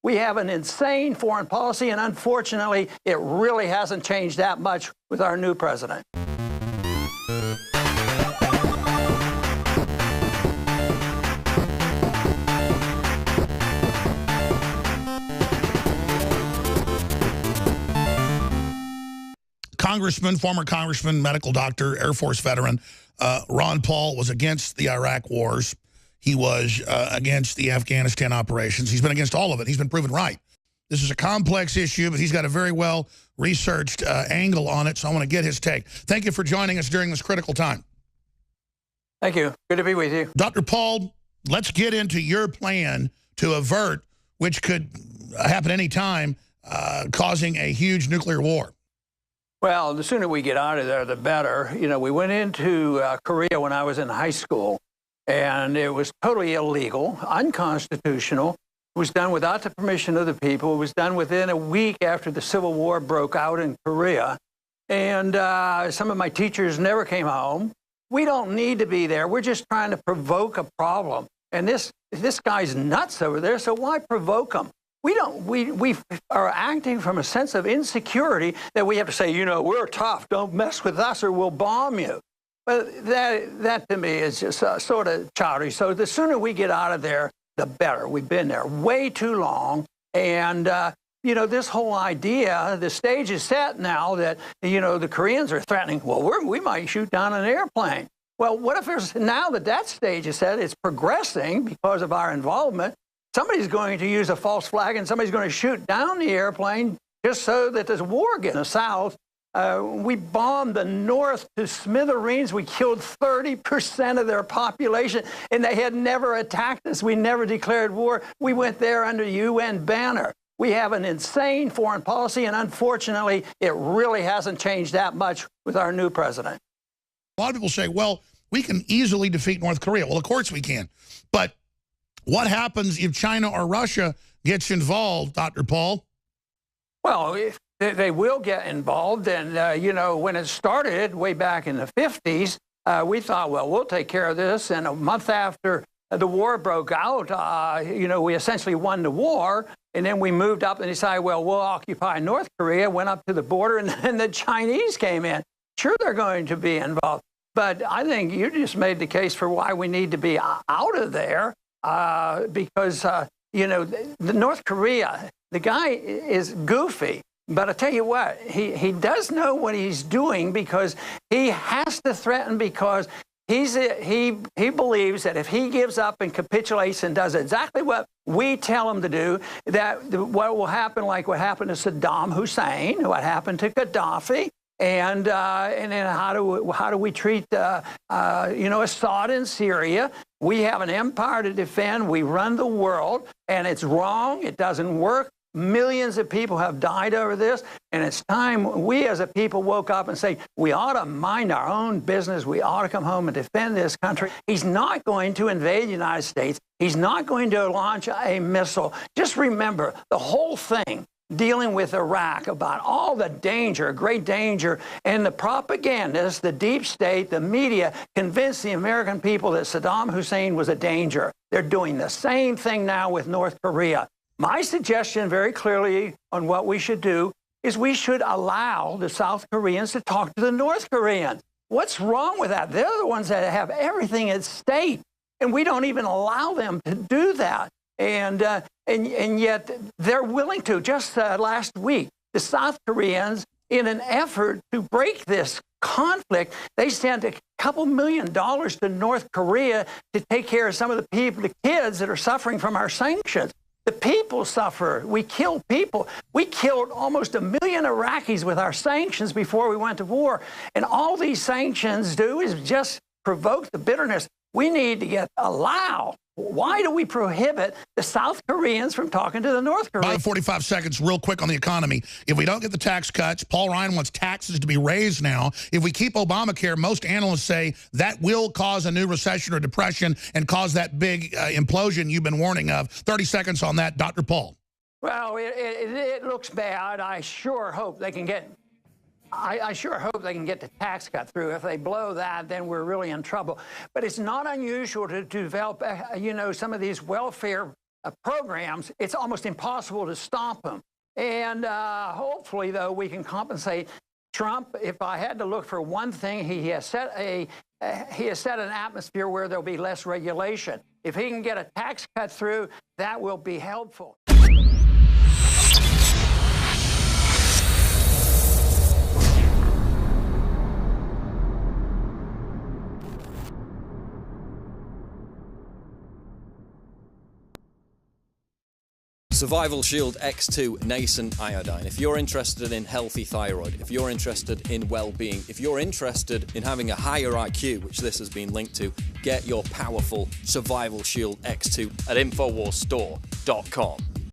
We have an insane foreign policy, and unfortunately, it really hasn't changed that much with our new president. Former congressman, medical doctor, Air Force veteran, Ron Paul was against the Iraq wars. He was against the Afghanistan operations. He's been against all of it. He's been proven right. This is a complex issue, but he's got a very well-researched angle on it, so I want to get his take. Thank you for joining us during this critical time. Thank you. Good to be with you. Dr. Paul, let's get into your plan to avert, which could happen any time, causing a huge nuclear war. Well, the sooner we get out of there, the better. You know, we went into Korea when I was in high school, and it was totally illegal, unconstitutional. It was done without the permission of the people. It was done within a week after the Civil War broke out in Korea. And some of my teachers never came home. We don't need to be there. We're just trying to provoke a problem. And this guy's nuts over there, so why provoke him? We are acting from a sense of insecurity that we have to say, you know, we're tough, don't mess with us or we'll bomb you. But that to me is just sort of childish. So the sooner we get out of there, the better. We've been there way too long. And, you know, this whole idea, the stage is set now that, you know, the Koreans are threatening, well, we might shoot down an airplane. Well, what if there's, now that stage is set, it's progressing because of our involvement. Somebody's going to use a false flag and somebody's going to shoot down the airplane just so that there's war in the South. We bombed the North to smithereens. We killed 30% of their population, and they had never attacked us. We never declared war. We went there under UN banner. We have an insane foreign policy, and unfortunately, it really hasn't changed that much with our new president. A lot of people say, well, we can easily defeat North Korea. Well, of course we can. But what happens if China or Russia gets involved, Dr. Paul? Well, they will get involved. And, you know, when it started way back in the 50s, we thought, well, we'll take care of this. And a month after the war broke out, you know, we essentially won the war. And then we moved up and decided, well, we'll occupy North Korea, went up to the border, and then the Chinese came in. Sure, they're going to be involved. But I think you just made the case for why we need to be out of there. Because, you know, the North Korea, the guy is goofy. But I tell you what, he does know what he's doing because he has to threaten because he believes that if he gives up and capitulates and does exactly what we tell him to do, that what will happen, like what happened to Saddam Hussein, what happened to Gaddafi, and then how do we treat you know, Assad in Syria? We have an empire to defend. We run the world, and it's wrong. It doesn't work. Millions of people have died over this, and it's time we as a people woke up and say, we ought to mind our own business. We ought to come home and defend this country. He's not going to invade the United States. He's not going to launch a missile. Just remember, the whole thing dealing with Iraq, about all the danger, great danger, and the propagandists, the deep state, the media, convinced the American people that Saddam Hussein was a danger. They're doing the same thing now with North Korea. My suggestion very clearly on what we should do is we should allow the South Koreans to talk to the North Koreans. What's wrong with that? They're the ones that have everything at stake, and we don't even allow them to do that. And yet they're willing to. Just last week, the South Koreans, in an effort to break this conflict, they sent a couple $1 million to North Korea to take care of some of the people, the kids that are suffering from our sanctions. The people suffer. We kill people. We killed almost 1 million Iraqis with our sanctions before we went to war. And all these sanctions do is just provoke the bitterness. We need to allow. Why do we prohibit the South Koreans from talking to the North Koreans? About 45 seconds, real quick on the economy. If we don't get the tax cuts, Paul Ryan wants taxes to be raised now. If we keep Obamacare, most analysts say that will cause a new recession or depression and cause that big implosion you've been warning of. 30 seconds on that, Dr. Paul. Well, it looks bad. I sure hope they can get the tax cut through. If they blow that, then we're really in trouble. But it's not unusual to develop, you know, some of these welfare programs, it's almost impossible to stop them. And hopefully, though, we can compensate. Trump, if I had to look for one thing, he has set an atmosphere where there'll be less regulation. If he can get a tax cut through, that will be helpful. Survival Shield X2 Nascent Iodine. If you're interested in healthy thyroid, if you're interested in well-being, if you're interested in having a higher IQ, which this has been linked to, get your powerful Survival Shield X2 at InfoWarsStore.com.